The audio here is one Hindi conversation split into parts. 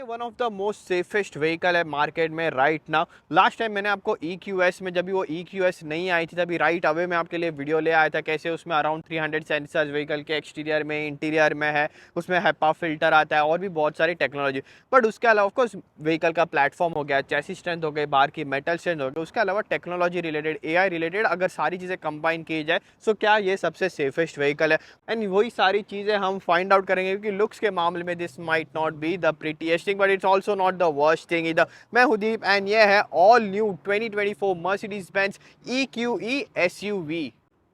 One of the most safest vehicle है मार्केट में राइट नाउ। लास्ट टाइम मैंने आपको EQS में, जब भी वो EQS नहीं आई थी, तभी राइट अवे में आपके लिए वीडियो ले आया था कैसे उसमें अराउंड 300 सेंसर्स व्हीकल के एक्सटीरियर में, इंटीरियर में है, उसमें HEPA फिल्टर आता है और भी बहुत सारी टेक्नोलॉजी। बट उसके अलावा ऑफकोर्स व्हीकल का प्लेटफॉर्म हो गया, चैसी स्ट्रेंथ हो गई, बाहर की मेटल स्ट्रेंथ हो गई, उसके अलावा टेक्नोलॉजी रिलेटेड, AI रिलेटेड, अगर सारी चीज़ें कंबाइन की जाए सो क्या ये सबसे सेफेस्ट व्हीकल है। एंड वही सारी चीज़ें हम फाइंड आउट करेंगे, क्योंकि लुक्स के मामले में this might not be the prettiest thing but it's also not the worst thing इधर। मैं हूं दीप एंड ये है all new 2024 Mercedes Benz EQE SUV।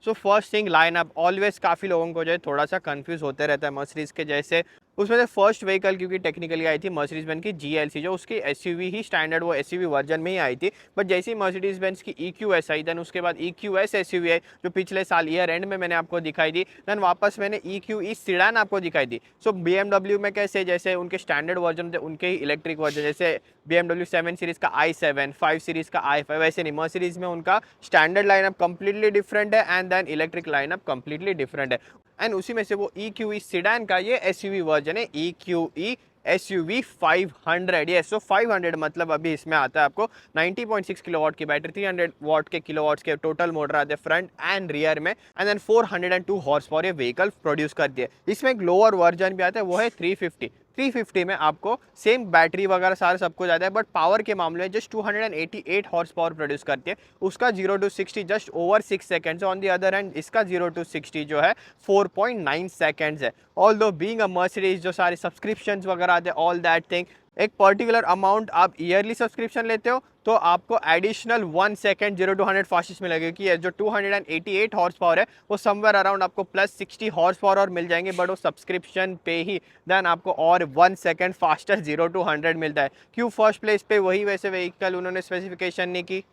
So first thing line up, always काफ़ी लोगों को जो है थोड़ा सा कंफ्यूज होते रहता है मर्सिडीज के जैसे। उसमें से फर्स्ट व्हीकल क्योंकि टेक्निकली आई थी मर्सिडीज बेंज की GLC, जो उसकी SUV ही स्टैंडर्ड वो SUV वर्जन में ही आई थी। बट जैसे ही मर्सिडीज बेंज की EQS आई, देन उसके बाद EQS SUV आई जो पिछले साल ईयर एंड में मैंने आपको दिखाई दी। देन वापस मैंने EQE सीडान आपको दिखाई दी। सो BMW में कैसे जैसे उनके स्टैंडर्ड वर्जन थे उनके ही इलेक्ट्रिक वर्जन, जैसे BMW 7 सीरीज का i7, 5 सीरीज का i5, वैसे नहीं मर्सिडीज में उनका स्टैंडर्ड लाइनअप कंप्लीटली डिफरेंट है and then electric lineup completely different है। एंड उसी में से वो EQE सीडान का ये SUV वर्जन है EQE SUV 500। ये सो 500 मतलब अभी इसमें आता है आपको 90.6 किलोवाट की बैटरी, 300 वाट के किलोवाट्स के टोटल मोटर आते हैं फ्रंट एंड रियर में, एंड देन 402 हॉर्स पावर ये व्हीकल प्रोड्यूस करती है। इसमें एक लोअर वर्जन भी आता है, वो है 350 में आपको सेम बैटरी वगैरह सारा सब कुछ आता है, बट पावर के मामले में जस्ट 288 हॉर्स पावर प्रोड्यूस करती है। उसका 0 to 60 just over 6 seconds. On the other hand इसका 0 to 60 जो है 4.9 सेकेंड्स है। ऑल्दो बीइंग अ मर्सिडीज जो सारे सब्सक्रिप्शंस वगैरह आते हैं ऑल दैट थिंग, एक पर्टिकुलर अमाउंट आप ईयरली सब्सक्रिप्शन लेते हो तो आपको एडिशनल 1 सेकेंड 0 to 100 फास्टेस्ट में लगेगी। कि जो 288 हॉर्स पावर है वो समवेयर अराउंड आपको प्लस 60 हॉर्स पावर और मिल जाएंगे, बट वो सब्सक्रिप्शन पे ही देन आपको और 1 सेकेंड फास्टर 0 to 100 मिलता है। क्यों फर्स्ट प्लेस पे वही वैसे व्हीकल उन्होंने स्पेसिफिकेशन नहीं की,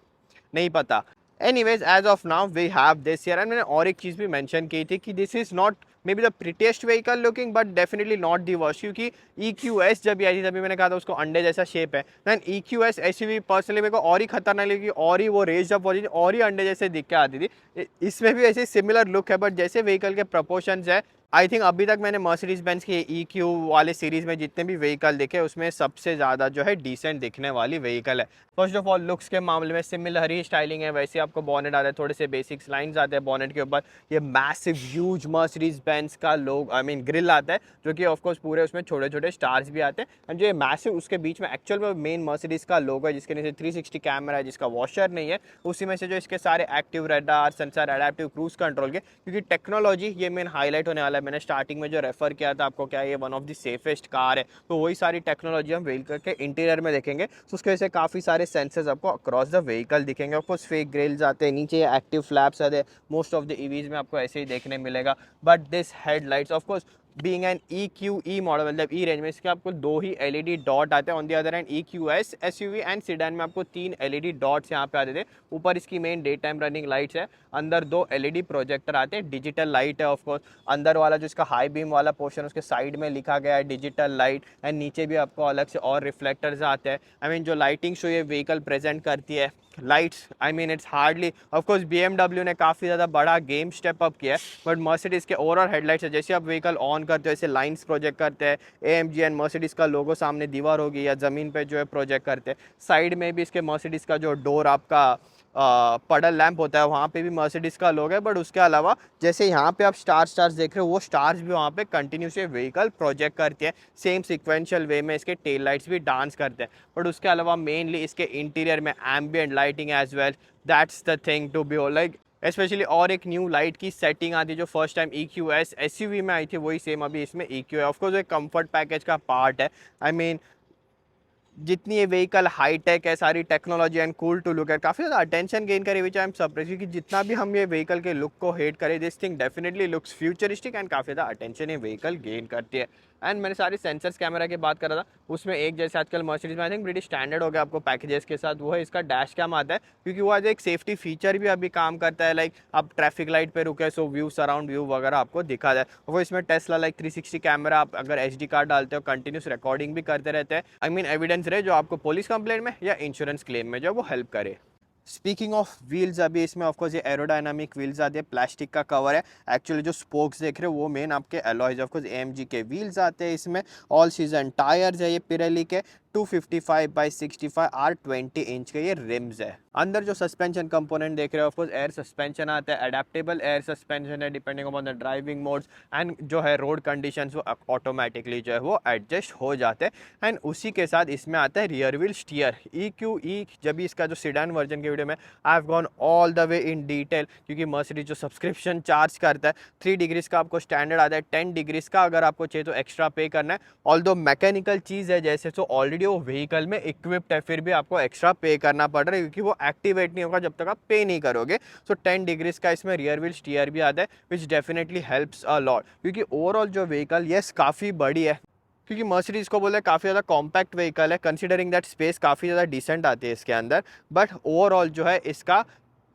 नहीं पता। Anyways as of now we have this year. And मैंने और एक चीज़ भी मेंशन की थी कि this is not maybe the prettiest vehicle looking but definitely not the worst, क्योंकि EQS जब आई थी तभी मैंने कहा था उसको अंडे जैसा शेप है। दैन EQS SUV पर्सनली मेरे को और ही खतरनाक लगी, और ही वो रेज अप वर्जन और ही अंडे जैसे दिख के आती थी। इसमें भी ऐसे सिमिलर लुक है, बट जैसे व्हीकल के प्रपोर्शंस है, आई थिंक अभी तक मैंने मर्सिडीज बेंज के EQ वाले सीरीज़ में जितने भी व्हीकल देखे उसमें सबसे ज़्यादा जो है डिसेंट दिखने वाली व्हीकल है। फर्स्ट ऑफ ऑल लुक्स के मामले में सिमिलर ही स्टाइलिंग है, वैसे आपको बॉनेट आता है, थोड़े से बेसिक्स लाइंस आते हैं बॉनेट के ऊपर। ये मैसिव ह्यूज मर्सिडीज बेंज का लोग ग्रिल आता है, जो कि ऑफकोर्स पूरे उसमें छोटे छोटे स्टार्स भी आते हैं। एंड जो ये मैसिव उसके बीच में एक्चुअल में मेन मर्सिडीज का लोगो है, जिसके नीचे 360 कैमरा है, जिसका वॉशर नहीं है, उसी में से जो इसके सारे active radar sensor, adaptive cruise control के, क्योंकि टेक्नोलॉजी ये मेन हाईलाइट होने वाला है। मैंने स्टार्टिंग में जो रेफर किया था आपको क्या ये one of the safest car है, तो वही सारी टेक्नोलॉजी हम व्हीकल के इंटीरियर में देखेंगे। तो उसके वजह से काफ़ी सारे सेंसर्स आपको अक्रॉस द व्हीकल दिखेंगे। ऑफकोर्स फेक ग्रिल्स आते हैं, नीचे एक्टिव फ्लैप्स आते हैं, मोस्ट ऑफ द EVs में आपको ऐसे ही देखने मिलेगा। But this headlights of course being an EQE model, मतलब ई रेंज में इसके आपको 2 ही LED डॉट आते हैं। On the other hand EQS SUV and sedan में आपको 3 LED डॉट्स यहाँ पे आते थे। ऊपर इसकी main day time running lights है, अंदर 2 LED प्रोजेक्टर आते हैं, डिजिटल लाइट है ऑफकोर्स। अंदर वाला जो इसका हाई बीम वाला पोर्शन उसके साइड में लिखा गया है डिजिटल लाइट, एंड नीचे भी आपको अलग से और रिफ्लेक्टर्स आते हैं। जो लाइटिंग शो ये व्हीकल प्रेजेंट करती है, lights it's hardly, of course BMW ने काफ़ी ज़्यादा बड़ा गेम स्टेप अप किया है, बट मर्सिडीज़ के ओवरऑल हेडलाइट्स है, जैसे आप व्हीकल ऑन करते हो ऐसे लाइंस प्रोजेक्ट करते हैं। AMG एंड मर्सिडीज़ का लोगो सामने दीवार होगी या ज़मीन पे जो है प्रोजेक्ट करते हैं। साइड में भी इसके मर्सिडीज़ का जो डोर आपका पडल लैंप होता है वहाँ पे भी मर्सिडीज़ का लोगो है। बट उसके अलावा जैसे यहाँ पे आप स्टार्स देख रहे हो, वो स्टार्स भी वहाँ पे कंटिन्यूसली व्हीकल प्रोजेक्ट करती है, सेम सिक्वेंशियल वे में इसके टेल लाइट्स भी डांस करते हैं। बट उसके अलावा मेनली इसके इंटीरियर में ambient lighting as well, that's the thing to be like specially. और एक न्यू लाइट की सेटिंग आती है जो फर्स्ट टाइम EQS SUV में आई थी, वही सेम अभी इसमें EQ है। ऑफकोर्स एक कंफर्ट पैकेज का पार्ट है। जितनी ये व्हीकल हाईटेक है, सारी technology and cool to look है, काफ़ी ज़्यादा अटेंशन गेन करे, विच आई एम सरप्राइज, क्योंकि जितना भी हम ये व्हीकल के लुक को हेट करें, this thing definitely looks futuristic and काफ़ी ज़्यादा अटेंशन ये व्हीकल गेन करती है। एंड मैंने सारे सेंसर्स कैमरा की बात कर रहा था, उसमें एक जैसे आजकल मर्सिडीज में आई थिंक ब्रिटिश स्टैंडर्ड हो गया आपको पैकेजेस के साथ, वो है इसका डैश कैम आता है, क्योंकि वो आज एक सेफ्टी फीचर भी अभी काम करता है। लाइक आप ट्रैफिक लाइट पे रुके सो व्यू, सराउंड व्यू वगैरह आपको दिखा जाए। वो इसमें टेस्ला लाइक 360 कैमरा, आप अगर SD कार्ड डालते हो कंटिन्यूस रिकॉर्डिंग भी करते रहते हैं। एविडेंस रहे जो आपको पुलिस कंप्लेंट में या इंश्योरेंस क्लेम में जो वो हेल्प करे। स्पीकिंग ऑफ व्हील्स, अभी इसमें ऑफकोर्स ये एरोडायनामिक व्हील्स आते हैं, प्लास्टिक का कवर है। एक्चुअली जो स्पोक्स देख रहे हो वो मेन आपके अलॉयज ऑफकोर्स एएमजी के व्हील्स आते हैं इसमें। ऑल सीजन टायर्स है ये पिरेली के, 255/65 R20 इंच के ये रिम्स है। अंदर जो सस्पेंशन कंपोनेंट देख रहे हो ऑफकोर्स एयर सस्पेंशन आता है, अडेप्टेबल एयर सस्पेंशन है depending upon the driving modes and जो है रोड कंडीशंस वो ऑटोमेटिकली जो है वो एडजस्ट हो जाते हैं। एंड उसी के साथ इसमें आता है रियर व्हील स्टीयर EQE। जब भी इसका जो सीडान वर्जन के वीडियो में I have gone all the way in detail, क्योंकि मर्सिडीज जो सब्सक्रिप्शन चार्ज करता है 3 डिग्रीज का आपको स्टैंडर्ड आता है, 10 डिग्रीज का अगर आपको चाहिए तो एक्स्ट्रा पे करना है। ऑल्दो मैकेनिकल चीज़ है जैसे तो ऑलरेडी वो व्हीकल में इक्विप्ड है, फिर भी आपको एक्स्ट्रा पे करना पड़ रहा है क्योंकि वो एक्टिवेट नहीं होगा जब तक आप पे नहीं करोगे। सो 10 डिग्रीज का इसमें रियर व्हील स्टीयर भी आता है विच डेफिनेटली हेल्प्स अ लॉट, क्योंकि ओवरऑल जो व्हीकल यस काफ़ी बड़ी है, क्योंकि मर्सिडीज़ को बोले काफ़ी ज़्यादा कॉम्पैक्ट व्हीकल है, कंसिडरिंग दैट स्पेस काफ़ी ज़्यादा डिसेंट आती है इसके अंदर। बट ओवरऑल जो है इसका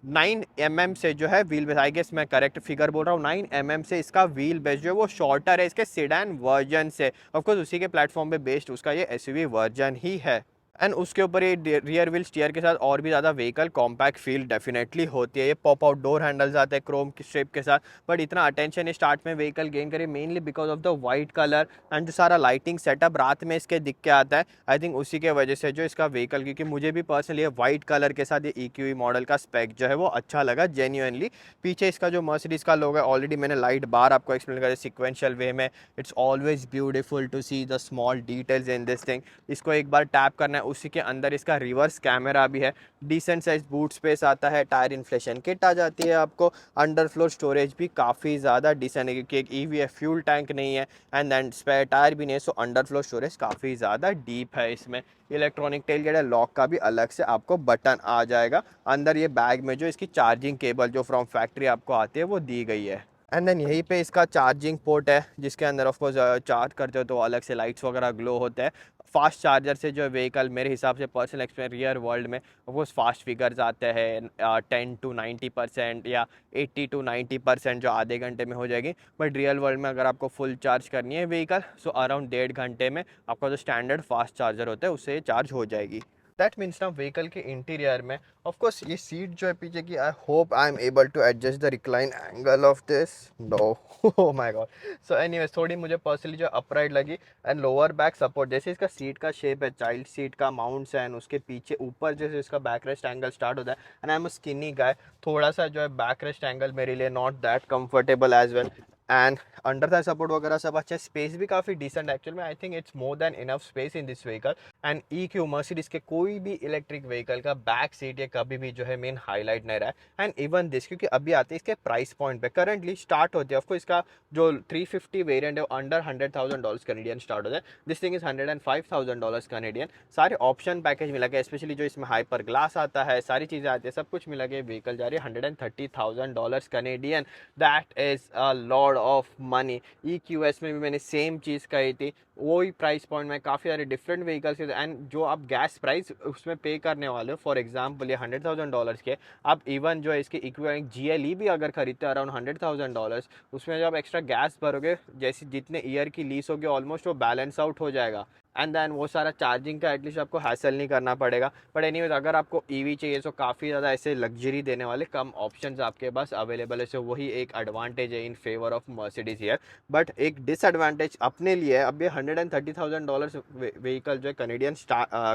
9 mm से जो है व्हील बेस, आई गेस मैं करेक्ट फिगर बोल रहा हूँ, 9 mm से इसका व्हील बेस जो है वो शॉर्टर है इसके सेडान वर्जन से। ऑफकोर्स उसी के प्लेटफॉर्म पे बेस्ड उसका ये एसयूवी वर्जन ही है। एंड उसके ऊपर ये रियर व्हील स्टीयर के साथ और भी ज़्यादा व्हीकल कॉम्पैक्ट फील डेफिनेटली होती है। ये पॉप आउट डोर हैंडल्स आते हैं क्रोम की शेप के साथ, बट इतना अटेंशन ये स्टार्ट में व्हीकल गेन करे mainly because of the white colour and जो सारा लाइटिंग सेटअप रात में इसके दिख के आता है। आई थिंक उसी के वजह से जो इसका व्हीकल, क्योंकि मुझे भी पर्सनली वाइट कलर के साथ ये EQE मॉडल का स्पेक जो है वो अच्छा लगा जेन्युइनली। पीछे इसका जो मर्सिडीज़ का लोगो है ऑलरेडी मैंने लाइट बार आपको एक्सप्लेन करा सिक्वेंशियल वे में। It's always beautiful to see the small details in this thing. इसको एक बार टैप करना है, उसी के अंदर इसका रिवर्स कैमरा भी है, डिसेंट साइज बूट स्पेस आता है, टायर इन्फ्लेशन किट आ जाती है आपको, अंडर फ्लोर स्टोरेज भी काफ़ी ज़्यादा डिसेंट है क्योंकि एक EV है, फ्यूल टैंक नहीं है एंड देन स्पेयर टायर भी नहीं है, सो अंडर फ्लोर स्टोरेज काफ़ी ज़्यादा डीप है इसमें। इलेक्ट्रॉनिक टेल गेट है, लॉक का भी अलग से आपको बटन आ जाएगा। अंदर ये बैग में जो इसकी चार्जिंग केबल जो फ्रॉम फैक्ट्री आपको आती है वो दी गई है। एंड देन यहीं पे इसका चार्जिंग पोर्ट है जिसके अंदर ऑफकोर्स चार्ज करते हो तो अलग से लाइट्स वगैरह ग्लो होते हैं। फास्ट चार्जर से जो व्हीकल मेरे हिसाब से पर्सनल एक्सपीरियंस रियर वर्ल्ड में ऑफकोर्स फास्ट फिगर्स आते हैं 10 to 90% या 80 to 90% जो आधे घंटे में हो जाएगी। बट रियल वर्ल्ड में अगर आपको फुल चार्ज करनी है व्हीकल सो अराउंड 1.5 घंटे में आपका जो स्टैंडर्ड फास्ट चार्जर होता है उससे चार्ज हो जाएगी। दैट मीन्स ना व्हीकल के इंटीरियर में ऑफकोर्स ये सीट जो है पीछे की, I hope I am able to adjust the recline angle of this, no oh my God. So anyways थोड़ी मुझे पर्सनली जो अपराइट लगी एंड लोअर बैक सपोर्ट, जैसे इसका सीट का शेप है चाइल्ड सीट का माउंट्स है एंड उसके पीछे ऊपर जैसे इसका बैक रेस्ट एंगल स्टार्ट होता है and I am a skinny guy, थोड़ा सा जो है बैक रेस्ट एंगल मेरे लिए not that comfortable as well. And under thigh support वगैरह सब अच्छा है, स्पेस भी काफ़ी डिसेंट एक्चुअल में, I think it's more than enough space in this vehicle. And EQ Mercedes के कोई भी इलेक्ट्रिक व्हीकल का बैक सीट ये कभी भी जो है मेन हाईलाइट नहीं रहा है। एंड इवन दिस क्योंकि अभी आते हैं इसके प्राइस पॉइंट पे करंटली स्टार्ट होते हैं, ऑफकोर्स इसका जो 350 वेरिएंट है अंडर $100,000 कैनेडियन स्टार्ट होता है, दिस थिंग इज $105,000 कैनेडियन। सारे ऑप्शन पैकेज मिला के, स्पेशली जो इसमें हाइपर ग्लास आता है, सारी चीज़ें आती है, सब कुछ मिला के व्हीकल जा रही है $130,000 Canadian. That is a lot of money. EQS में भी मैंने सेम चीज़ कही थी, वही प्राइस पॉइंट में काफ़ी सारे डिफरेंट व्हीकल्स के एंड जो आप गैस प्राइस उसमें पे करने वाले हो, फॉर एग्जांपल ये $100,000 के, आप इवन जो है इसके इक्विवेलेंट GLE भी अगर खरीदते हैं अराउंड $100,000, उसमें जब एक्स्ट्रा गैस भरोगे जैसे जितने ईयर की लीज होगी ऑलमोस्ट वो बैलेंस आउट हो जाएगा एंड देन वो सारा चार्जिंग का एटलीस्ट आपको हैसल नहीं करना पड़ेगा। बट एनीवेज अगर आपको EV चाहिए तो काफ़ी ज़्यादा ऐसे लग्जरी देने वाले कम ऑप्शंस आपके पास अवेलेबल है, सो वही एक एडवांटेज है in favour of Mercedes here. But एक डिसएडवांटेज अपने लिए है, अब ये $130,000 व्हीकल जो है कैनेडियन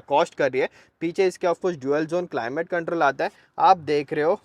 कॉस्ट कर रही है। पीछे इसके of course dual zone climate control आता है, आप देख रहे हो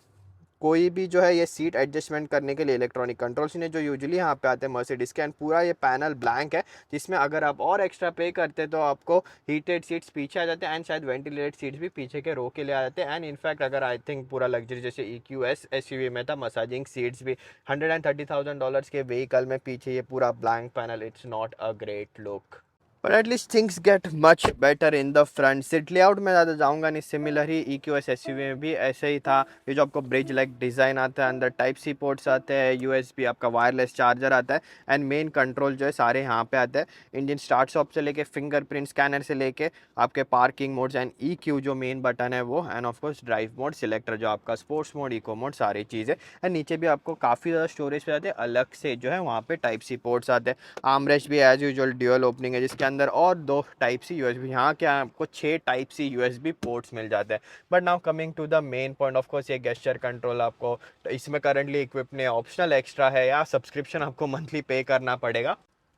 कोई भी जो है ये सीट एडजस्टमेंट करने के लिए इलेक्ट्रॉनिक कंट्रोल्स ने जो यूजुअली यहाँ पे आते हैं मर्सिडीज के, एंड पूरा ये पैनल ब्लैंक है जिसमें अगर आप और एक्स्ट्रा पे करते तो आपको हीटेड सीट्स पीछे आ जाते हैं एंड शायद वेंटिलेटेड सीट्स भी पीछे के रो के लिए आ जाते हैं। एंड इनफैक्ट अगर आई थिंक पूरा लग्जरी जैसे EQS SUV में था मसाजिंग सीट्स भी, $130,000 के व्हीकल में पीछे ये पूरा blank panel, it's not a great look. But at least things get much better in the front seat layout में ज़्यादा जाऊंगा नहीं, सिमिलर ही EQS SUV में भी ऐसे ही था। ये जो आपको ब्रिज लाइक डिज़ाइन आता है, अंदर टाइप सी पोर्ट्स आते हैं, USB आपका वायरलेस चार्जर आता है एंड मेन कंट्रोल जो है सारे यहाँ पे आते हैं। इंजन स्टार्ट स्टॉप से लेके फिंगरप्रिंट स्कैनर से लेके आपके पार्किंग मोड्स एंड EQ जो मेन बटन है वो, and of course drive mode selector जो आपका स्पोर्ट्स मोड, इको मोड, सारी चीज़ें। एंड नीचे भी आपको काफ़ी ज़्यादा स्टोरेज पे आते हैं, अलग से जो है वहाँ पे टाइप सी पोर्ट्स आते हैं। आर्मरेस्ट भी एज यूजुअल ड्यूअल ओपनिंग है जिसके अंदर और 2 टाइप सी USB, यहाँ क्या आपको 6 टाइप सी USB पोर्ट्स मिल जाते हैं। But now coming to the main point, of course ये गेस्चर कंट्रोल आपको इसमें करंटली इक्विप नहीं है, ऑप्शनल एक्स्ट्रा है या सब्सक्रिप्शन आपको मंथली पे करना पड़ेगा।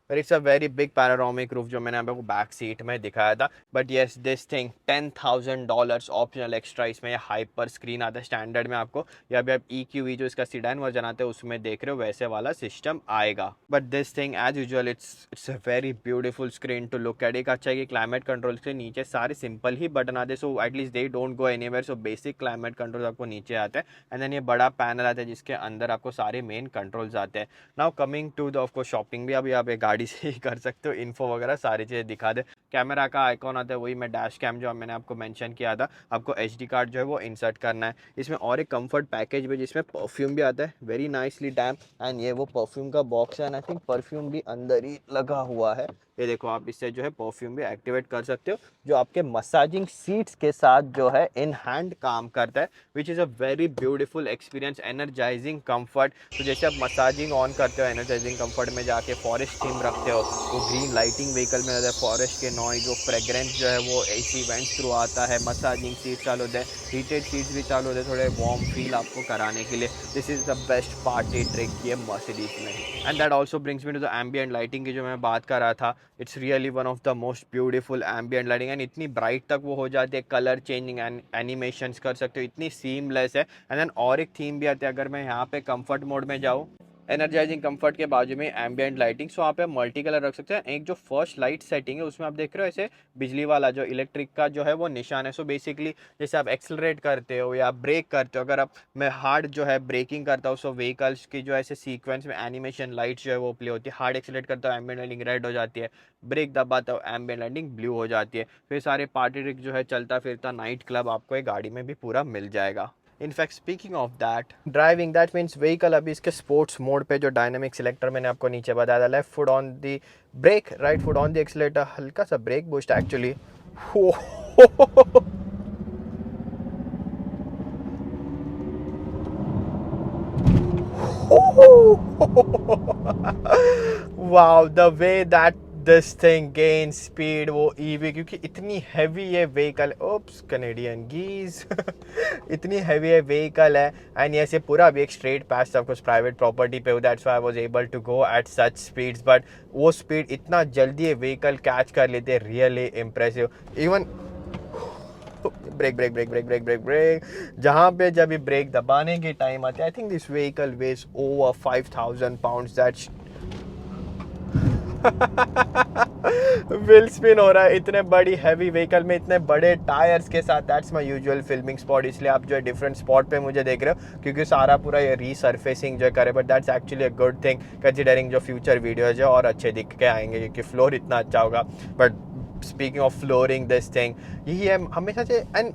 But it's a very big panoramic roof जो मैंने आपको बैक सीट में दिखाया था। But yes this thing $10,000 optional extra, इसमें ये हाइपर स्क्रीन आता है स्टैंडर्ड में आपको, या भी आप EQE जो इसका सीडान वर्जन आता है उसमें देख रहे हो वैसे वाला सिस्टम आएगा। But this thing as usual it's a very beautiful screen to look at. एक अच्छा है कि क्लाइमेट कंट्रोल के नीचे सारे सिंपल ही बटन आते हैं, so at least they don't go anywhere, so basic climate control आपको नीचे आते हैं। एंड देन ये बड़ा पैनल आता है जिसके अंदर आपको सारे मेन कंट्रोल्स आते हैं। Now coming to the of course shopping भी अभी आप एक गाड़ी से ही कर सकते हो, इन्फो वगैरह सारी चीज़ें दिखा दे। कैमरा का आइकॉन आता है वही मैं डैश कैम जो मैंने आपको मेंशन किया था, आपको SD कार्ड जो है वो इंसर्ट करना है। इसमें और एक कंफर्ट पैकेज भी जिसमें परफ्यूम भी आता है, वेरी नाइसली डैम, एंड ये वो परफ्यूम का बॉक्स है एंड आई थिंक परफ्यूम भी अंदर ही लगा हुआ है। ये देखो आप इससे जो है परफ्यूम भी एक्टिवेट कर सकते हो, जो आपके मसाजिंग सीट्स के साथ जो है इन हैंड काम करता है, which is a very beautiful experience, energising comfort. तो जैसे आप मसाजिंग ऑन करते हो एनर्जाइजिंग कंफर्ट में जाके फॉरेस्ट थीम रखते हो, वो ग्रीन लाइटिंग व्हीकल में फॉरेस्ट के नॉइज, वो फ्रेग्रेंस जो है वो AC वेंट्स थ्रू आता है, मसाजिंग सीट चालू होते हैं, हीटेड सीट्स भी चालू होते हैं थोड़े वार्म फील आपको कराने के लिए। This is the best party trick ये मर्सिडीज में। And that also brings me to the ambient lighting की जो मैं बात कर रहा था। It's really one of the most beautiful ambient lighting, and इतनी ब्राइट तक वो हो जाती है, कलर चेंजिंग एंड एनिमेशंस कर सकते हो, इतनी सीमलेस है। एंड देन और एक थीम भी आती है, अगर मैं यहाँ पे कंफर्ट मोड में जाऊँ, एनर्जाइजिंग कंफर्ट के बाजू में एम्बिएंट लाइटिंग, सो वहाँ पे मल्टी कलर रख सकते हैं। एक जो फर्स्ट लाइट सेटिंग है उसमें आप देख रहे हो ऐसे बिजली वाला जो इलेक्ट्रिक का जो है वो निशान है। सो बेसिकली जैसे आप एक्सेलरेट करते हो या ब्रेक करते हो, अगर आप मैं हार्ड जो है ब्रेकिंग करता हूँ, सो व्हीकल्स की जो ऐसे सीक्वेंस में एनिमेशन लाइट जो है वो प्ले होती है। हार्ड एक्सेलरेट करता हूँ एम्बिएंट लाइटिंग रेड हो जाती है, ब्रेक दबाता हूँ एम्बिएंट लाइटिंग ब्लू हो जाती है। फिर सारे पार्टी ट्रिक जो है चलता फिरता नाइट क्लब आपको एक गाड़ी में भी पूरा मिल जाएगा। In fact speaking of that driving, that means vehicle अभी इसके स्पोर्ट्स मोड पे जो डायनामिक सिलेक्टर मैंने आपको नीचे बताया था, left foot on the brake, right foot on the accelerator, हल्का सा brake boost actually. wow, the way that this thing gains speed, वो EV क्योंकि इतनी हैवी ये व्हीकल, ओप्स कैनेडियन गीज इतनी हैवी ये व्हीकल है। एंड ये पूरा अभी एक स्ट्रेट पैच था कुछ प्राइवेट प्रॉपर्टी पे, that's why I was able to go at such speeds. But वो स्पीड इतना जल्दी ये व्हीकल कैच कर लेते हैं, really impressive. Even brake brake brake brake brake brake brake जहाँ पे जब ये ब्रेक दबाने के टाइम आते हैं, I think this vehicle weighs over 5,000 pounds, that's wheel spin हो रहा है इतने बड़ी हैवी व्हीकल में, इतने बड़े टायर्स के साथ। That's my usual filming spot, इसलिए आप जो है डिफरेंट स्पॉट पे मुझे देख रहे हो, क्योंकि सारा पूरा ये रीसर्फेसिंग जो करे। But that's actually a good thing considering जो फ्यूचर वीडियोज है और अच्छे दिख के आएंगे क्योंकि फ्लोर इतना अच्छा होगा। But speaking of flooring, this thing यही है हमेशा से। एंड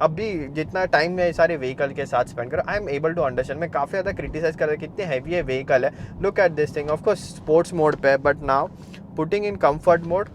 अभी जितना टाइम मैं सारे व्हीकल के साथ स्पेंड करूँ, I am able to understand. मैं काफ़ी ज़्यादा क्रिटिसाइज कर रहा था कितने हैवी ये व्हीकल है। Look at this thing, of course sports mode पे, but now putting in comfort mode,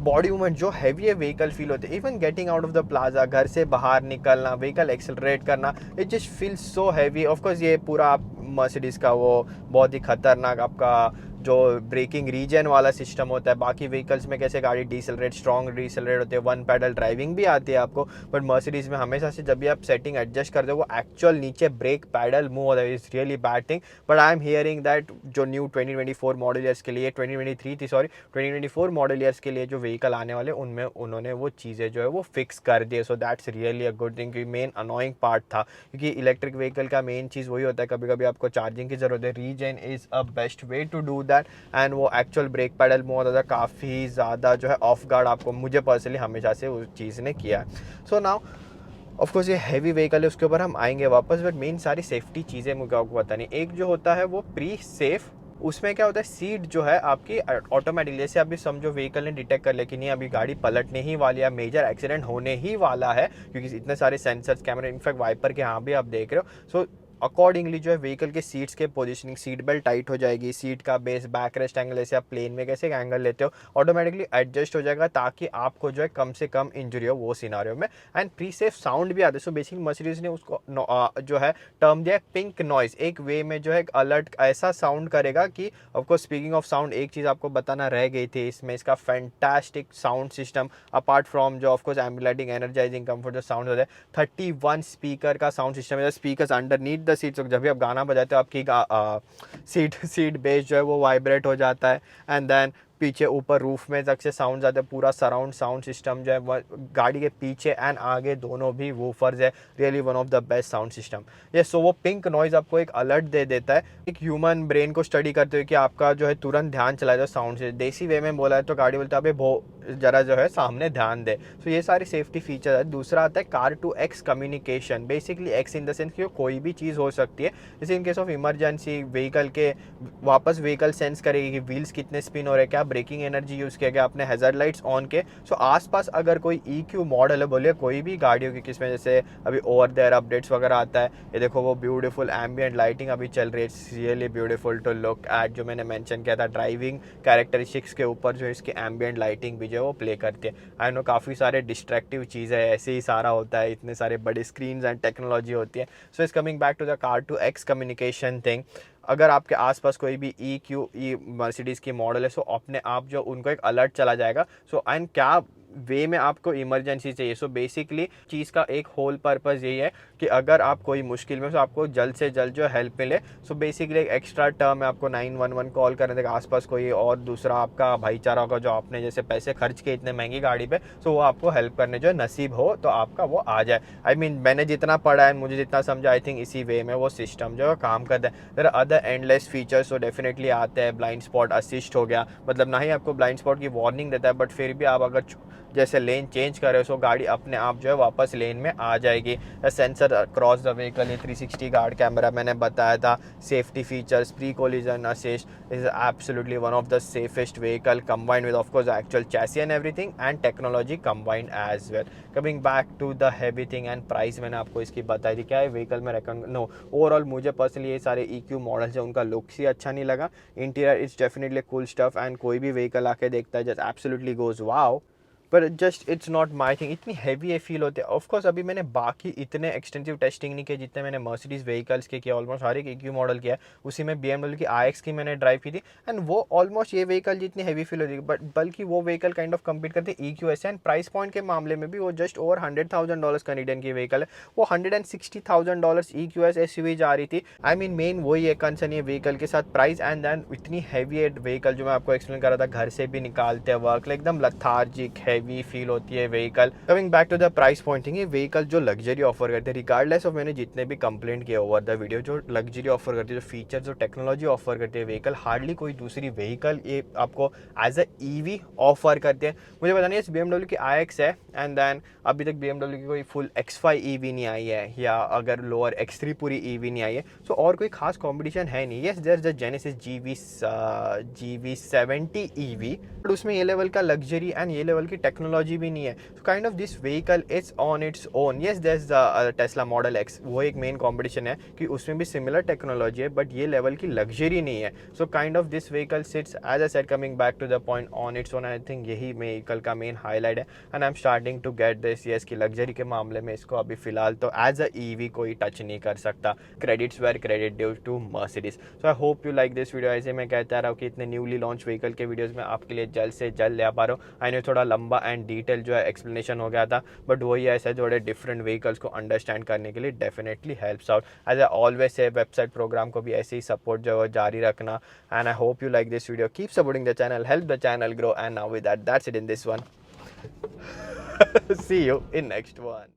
body movement जो हैवी है व्हीकल फील होते हैं। Even getting out of the plaza, घर से बाहर निकलना, व्हीकल एक्सेलरेट करना, it just feel so heavy. Of course ये पूरा आप मर्सिडीज़ का वो बहुत ही खतरनाक आपका जो ब्रेकिंग रीजन वाला सिस्टम होता है। बाकी व्हीकल्स में कैसे गाड़ी डिसलरेट स्ट्रॉन्ग डिसलरेट होते हैं, वन पैडल ड्राइविंग भी आती है आपको। बट मर्सिडीज़ में हमेशा से जब भी आप सेटिंग एडजस्ट करते हो वो एक्चुअल नीचे ब्रेक पैडल मूव होता है, is really bad thing. But I am hearing that जो न्यू 2024 मॉडल ईयर्स के लिए 2023 थी सॉरी 2024 मॉडल ईयर्स के लिए जो व्हीकल आने वाले उनमें उन्होंने वो चीज़ें जो है वो फिक्स कर दिए। So that's really a good thing, क्योंकि मेन अनोइंग पार्ट था, क्योंकि इलेक्ट्रिक व्हीकल का मेन चीज़ वही होता है, कभी कभी आपको चार्जिंग की ज़रूरत है। Reason is a best way to do that. And वो एक्चुअल ब्रेक पैडल मूव होता था, काफ़ी ज़्यादा जो है ऑफ गार्ड आपको, मुझे पर्सनली हमेशा से उस चीज़ ने किया है। सो नाउ ऑफ कोर्स ये हैवी व्हीकल है, उसके ऊपर हम आएंगे वापस। बट मेन सारी सेफ्टी चीज़ें मुझे आपको पता नहीं। एक जो होता है वो प्री सेफ, उसमें क्या होता है सीट जो है आपकी ऑटोमेटिक, जैसे अभी समझो व्हीकल ने डिटेक्ट कर लिया कि नहीं अभी गाड़ी पलटने ही वाली है, मेजर एक्सीडेंट होने ही वाला है, क्योंकि इतने सारे सेंसर्स कैमरे, इनफैक्ट वाइपर के यहाँ भी आप देख रहे हो। सो अकॉर्डिंगली जो है व्हीकल के सीट्स के पोजीशनिंग, सीट बेल्ट टाइट हो जाएगी, सीट का बेस, बैक रेस्ट एंगल, जैसे आप प्लेन में कैसे एंगल लेते हो ऑटोमेटिकली एडजस्ट हो जाएगा ताकि आपको जो है कम से कम इंजरी हो वो सिनारियो में। एंड प्री सेफ साउंड भी आता है। सो बेसिकली मर्सिडीज ने उसको जो है टर्म दिया है पिंक नॉइज। एक वे में जो है एक अलर्ट ऐसा साउंड करेगा कि ऑफकोर्स स्पीकिंग ऑफ साउंड एक चीज़ आपको बताना रह गई थी इसमें, इसका fantastic sound system apart from जो ऑफकोर्स एम्बुलेटिंग एनर्जाइजिंग कंफर्ट जो साउंड होता है, 31 स्पीकर का साउंड सिस्टम है। स्पीकर्स अंडरनीथ द सीट, जब भी आप गाना बजाते हो आपकी सीट बेस जो है वो वाइब्रेट हो जाता है। एंड देन पीछे ऊपर रूफ में तक से साउंड आते हैं। पूरा सराउंड साउंड सिस्टम जो है गाड़ी के पीछे एंड आगे दोनों भी वूफर्स है। Really one of the best sound system. ये सो वो पिंक नॉइज आपको एक अलर्ट दे देता है। एक ह्यूमन ब्रेन को स्टडी करते हुए कि आपका जो है तुरंत ध्यान चला जाए साउंड से। देसी वे में बोला है तो गाड़ी बोलता है अबे जरा जो है सामने ध्यान दे। तो ये सारी सेफ्टी फीचर है। दूसरा आता है car to X communication. Basically X in the sense कि कोई भी चीज़ हो सकती है, जैसे in case of emergency vehicle के वापस व्हीकल सेंस करेगी कि व्हील्स कितने स्पिन हो रहे हैं, क्या ब्रेकिंग एनर्जी यूज़ किया गया, आपने हैज़र्ड लाइट्स ऑन के। सो आसपास अगर कोई EQ मॉडल है, बोलिए कोई भी गाड़ियों की किस्में, जैसे अभी ओवर देयर अपडेट्स वगैरह आता है। ये देखो वो ब्यूटीफुल एम्बियंट लाइटिंग अभी चल रही है, it's really beautiful to look at. जो मैंने मेंशन किया था ड्राइविंग कैरेक्टरिस्टिक्स के ऊपर जो इसकी एम्बियंट लाइटिंग भी जो है वो प्ले करती है। आई नो काफ़ी सारे डिस्ट्रैक्टिव चीज़ है, ऐसे ही सारा होता है, इतने सारे बड़े स्क्रीन एंड टेक्नोलॉजी होती है। So is coming back to the car to X communication thing. अगर आपके आसपास कोई भी मर्सिडीज़ की मॉडल है, सो अपने आप जो उनको एक अलर्ट चला जाएगा। सो एंड क्या वे में आपको इमरजेंसी चाहिए। सो बेसिकली चीज़ का एक होल पर्पज़ यही है कि अगर आप कोई मुश्किल में, तो आपको जल्द से जल्द जो हेल्प मिले। सो बेसिकली एक एक्स्ट्रा टर्म है, आपको 911 कॉल करने तक आसपास कोई और दूसरा आपका भाईचारा होगा जो आपने जैसे पैसे खर्च किए इतने महंगी गाड़ी पे, सो वो आपको हेल्प करने जो नसीब हो तो आपका वो आ जाए। आई मीन मैंने जितना पढ़ा है, मुझे जितना समझा, आई थिंक इसी वे में वो सिस्टम जो है काम करता है। There are other endless features तो डेफिनेटली आते हैं। ब्लाइंड स्पॉट असिस्ट हो गया, मतलब ना ही आपको ब्लाइंड स्पॉट की वार्निंग देता है, बट फिर भी आप अगर जैसे लेन चेंज कर रहे हो, सो गाड़ी अपने आप जो है वापस लेन में आ जाएगी। सेंसर क्रॉस द व्हीकल, ये 360 गार्ड कैमरा मैंने बताया था। Safety features, pre collision assist is absolutely one of the safest vehicle, combined with of course actual chassis and everything and technology combined as well. Coming back to the heavy thing and price, मैंने आपको इसकी बताई थी क्या है व्हीकल में नो ओवरऑल मुझे पर्सनली ये सारे EQ मॉडल्स हैं उनका लुक्स ही अच्छा नहीं लगा। Interior is definitely cool stuff and कोई भी व्हीकल आके देखता है जस्ट एब्सोल्युटली गोज वाओ, पर just it's not my thing. इतनी हैवी ये फील होते हैं। ऑफकोर्स अभी मैंने बाकी इतने एक्सटेंसिव टेस्टिंग नहीं किए जितने मैंने मर्सिडीज़ व्हीकल्स के किया। ऑलमोस्ट हर एक EQ मॉडल किया है। उसी में BMW की iX की मैंने ड्राइव की थी एंड वो ऑलमोस्ट ये व्हीकल जितनी हैवी फील होती है, बट बल्कि वो व्हीकल काइंड ऑफ कम्पीट करते हैं EQS एंड प्राइस पॉइंट के मामले में भी वो जस्ट ओवर $100,000 कनेडियन की व्हीकल है। वो $160,000 EQS SUV जा रही थी। आई मीन मेन वही है कंसर्न ये व्हीकल के साथ प्राइस एंड देन इतनी हैवी व्हीकल जो मैं आपको एक्सप्लेन कर रहा था, घर से भी निकालते हैं वर्क एकदम लथार्जिक हैवी फील होती है vehicle. Coming back to the price pointing, ये व्हीकल जो लग्जरी ऑफर करते हैं, रिगार्डलेस ऑफ मैंने जितने भी कंप्लेंट किए ओवर द वीडियो, जो लग्जरी ऑफर करती है, जो फीचर जो टेक्नोलॉजी ऑफर करती है व्हीकल, हार्डली कोई दूसरी व्हीकल ये आपको एज अ EV ऑफर करते हैं। मुझे पता नहीं है BMW की iX है एंड देन अभी तक BMW की कोई फुल X5 EV नहीं आई है, या अगर लोअर X3 पूरी EV नहीं आई है। सो और कोई खास कॉम्पिटिशन है नहीं। Yes there is the Genesis GV70 EV, but उसमें ये लेवल का लग्जरी एंड ये लेवल की टेक्नोलॉजी भी नहीं है। So kind of this vehicle it's on its own. Yes there is the Tesla Model X, वो एक मेन कॉम्पिटिशन है कि उसमें भी सिमिलर टेक्नोलॉजी है, बट ये लेवल की लग्जरी नहीं है। So kind of this vehicle sits as I said coming back to the point on its own. I think यही व्हीकल का मेन हाईलाइट है and I am starting to get this. Yes की लग्जरी के मामले में इसको अभी फिलहाल तो एज अ EV कोई टच नहीं कर सकता। Credits where credit due to Mercedes. So I hope you like this video. ऐसे मैं कहता रहा हूँ कि इतने न्यूली लॉन्च व्हीकल के वीडियोज़ में आपके लिए जल्द से जल्द ले आ पा रहा हूँ। आई नो थोड़ा लंबा एंड डिटेल जो है एक्सप्लेनेशन हो गया था, बट वही ऐसे थोड़े डिफरेंट व्हीकल्स को अंडरस्टैंड करने के लिए definitely helps out. As I always say website program को भी ऐसे ही सपोर्ट जो है जारी रखना and I hope you like this video. Keep supporting the channel, help the channel grow and now with that's it in this one. See you in next one.